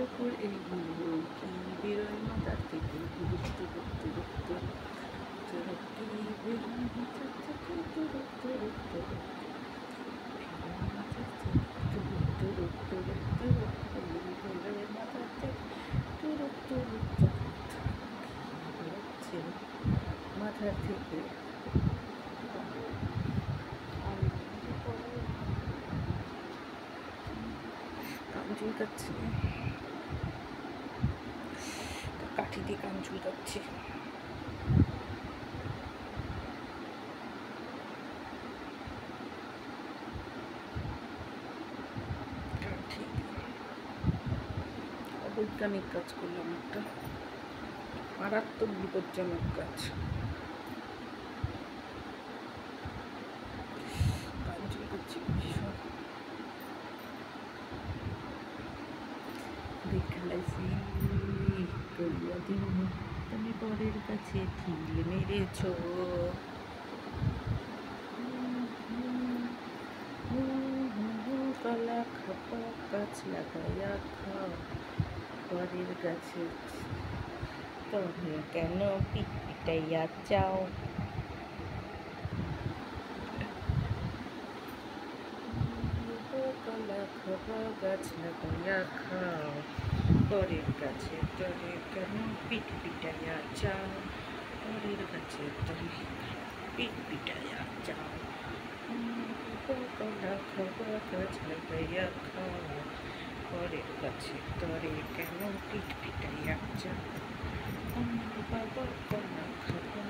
ওপর এইগুলো কি বেরোয় মাথা থেকে গুরুত্ব রক্ত রক্ত রক্ত বেরোয় মাথা থেকে রক্ত রক্ত মাথা থেকে কান চুলকাচ্ছে, কাঠি দিয়ে কান চুলকাচ্ছে। অবৈজ্ঞানিক কাজ করলাম, একটা মারাত্মক বিপজ্জনক কাজ। কান চুলকাচ্ছে ভীষণ। দেখাইছি করিয়া দিন তুমি পরের কাছে ঢিল মেরেছ, কলা খাপা গাছ লাগাইয়া খাও পরের গাছে, তবে কেন পিঠ পিটাইয়া চাও। কলা খাপা গাছ লাগাইয়া খাও পরের গাছে, তবে কেন পিঠ পিটাইয়া চাও। পরের গাছে তবে পিঠ পিটাইয়া চাও। কলা খাপা গাছ লাগাইয়া খাও পরের গাছে, তবে কেন পিঠ পিটাইয়া চাও। বাবা কলা খাপা